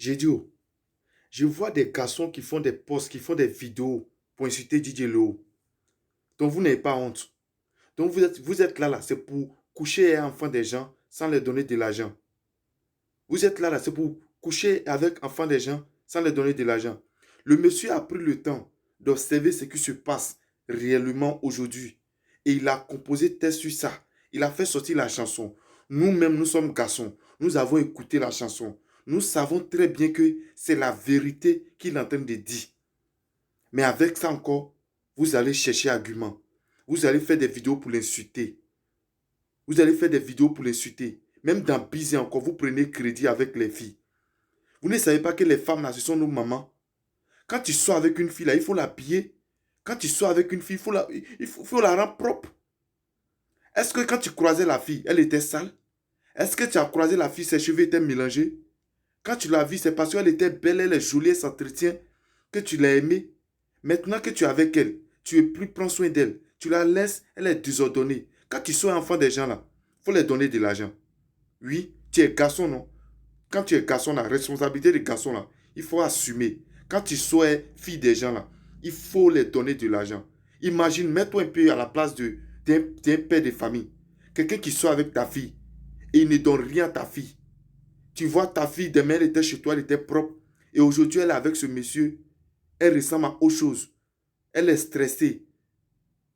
J'ai dit, oh, je vois des garçons qui font des posts, qui font des vidéos pour insulter DJ Lo. Donc vous n'avez pas honte. Donc vous êtes là, c'est pour coucher un enfant des gens sans leur donner de l'argent. Vous êtes là, c'est pour coucher avec enfants des gens sans leur donner de l'argent. Le monsieur a pris le temps d'observer ce qui se passe réellement aujourd'hui. Et il a composé test sur ça. Il a fait sortir la chanson. Nous-mêmes, nous sommes garçons. Nous avons écouté la chanson. Nous savons très bien que c'est la vérité qu'il est en train de dire. Mais avec ça encore, vous allez chercher argument. Vous allez faire des vidéos pour l'insulter. Vous allez faire des vidéos pour l'insulter. Même dans Bizet encore, vous prenez crédit avec les filles. Vous ne savez pas que les femmes, là, ce sont nos mamans. Quand tu sors avec une fille, là, il faut l'habiller. Quand tu sors avec une fille, il faut la rendre propre. Est-ce que quand tu croisais la fille, elle était sale? Est-ce que tu as croisé la fille, ses cheveux étaient mélangés? Quand tu l'as vue, c'est parce qu'elle était belle, elle est jolie, elle s'entretient, que tu l'as aimée. Maintenant que tu es avec elle, tu es plus prends soin d'elle. Tu la laisses, elle est désordonnée. Quand tu sois enfant des gens là, il faut leur donner de l'argent. Oui, tu es garçon, non? Quand tu es garçon, la responsabilité des garçons là, il faut assumer. Quand tu sois fille des gens là, il faut leur donner de l'argent. Imagine, mets-toi un peu à la place d'un père de famille. Quelqu'un qui soit avec ta fille et il ne donne rien à ta fille. Tu vois ta fille, demain elle était chez toi, elle était propre. Et aujourd'hui elle est avec ce monsieur. Elle ressemble à autre chose. Elle est stressée.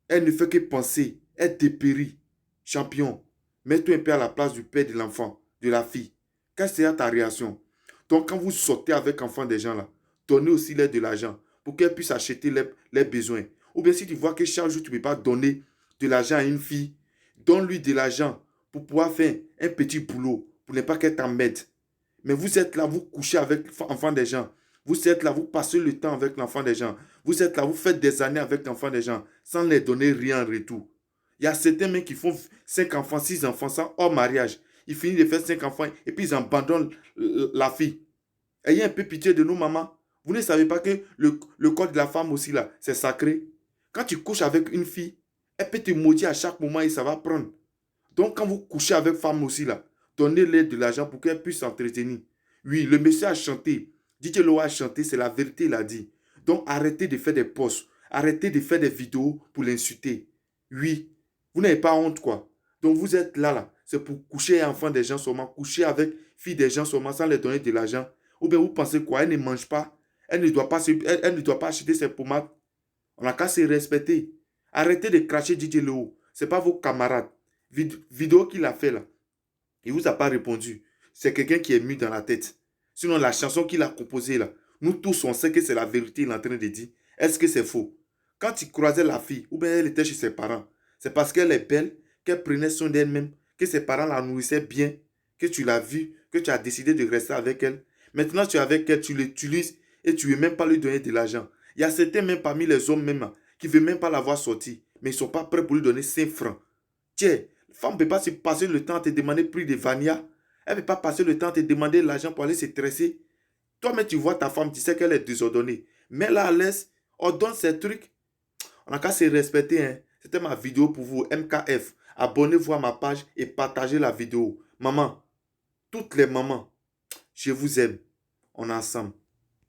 Elle ne fait que penser. Elle dépérit. Champion, mets-toi un peu à la place du père de l'enfant, de la fille. Quelle sera ta réaction? Donc, quand vous sortez avec enfants des gens là, donnez aussi leur de l'argent pour qu'elle puisse acheter les besoins. Ou bien si tu vois que chaque jour tu ne peux pas donner de l'argent à une fille, donne-lui de l'argent pour pouvoir faire un petit boulot, pour ne pas qu'elle t'emmerde. Mais vous êtes là, vous couchez avec l'enfant des gens. Vous êtes là, vous passez le temps avec l'enfant des gens. Vous êtes là, vous faites des années avec l'enfant des gens sans leur donner rien en retour. Il y a certains mecs qui font 5 enfants, 6 enfants sans hors mariage. Ils finissent de faire 5 enfants et puis ils abandonnent la fille. Ayez un peu pitié de nous, maman. Vous ne savez pas que le corps de la femme aussi, là, c'est sacré. Quand tu couches avec une fille, elle peut te maudire à chaque moment et ça va prendre. Donc, quand vous couchez avec femme aussi, là, donnez-leur de l'argent pour qu'elle puisse s'entretenir. Oui, le monsieur a chanté. DJ Lo a chanté, c'est la vérité, il a dit. Donc, arrêtez de faire des posts. Arrêtez de faire des vidéos pour l'insulter. Oui, vous n'avez pas honte, quoi. Donc, vous êtes là, là. C'est pour coucher enfants des gens seulement, coucher avec filles des gens seulement sans leur donner de l'argent. Ou bien vous pensez quoi? Elle ne mange pas. Elle ne doit pas acheter ses pommades. On n'a qu'à se respecter. Arrêtez de cracher DJ Lo. Ce n'est pas vos camarades. Vidéo qu'il a fait là, il ne vous a pas répondu. C'est quelqu'un qui est mis dans la tête. Sinon, la chanson qu'il a composée là, nous tous, on sait que c'est la vérité, il est en train de dire. Est-ce que c'est faux? Quand tu croisais la fille, ou bien elle était chez ses parents, c'est parce qu'elle est belle, qu'elle prenait soin d'elle-même, que ses parents la nourrissaient bien, que tu l'as vue, que tu as décidé de rester avec elle. Maintenant, tu es avec elle, tu l'utilises et tu ne veux même pas lui donner de l'argent. Il y a certains même parmi les hommes même qui ne veulent même pas l'avoir sortie, mais ils ne sont pas prêts pour lui donner 5 francs. Tiens, la femme ne peut pas se passer le temps à te demander prix de Vania. Elle ne peut pas passer le temps à te demander l'argent pour aller se tresser. Toi-même, tu vois ta femme, tu sais qu'elle est désordonnée. Mets-la à l'aise, ordonne ces trucs. On n'a qu'à se respecter. Hein. C'était ma vidéo pour vous, MKF. Abonnez-vous à ma page et partagez la vidéo. Maman, toutes les mamans, je vous aime. On est ensemble.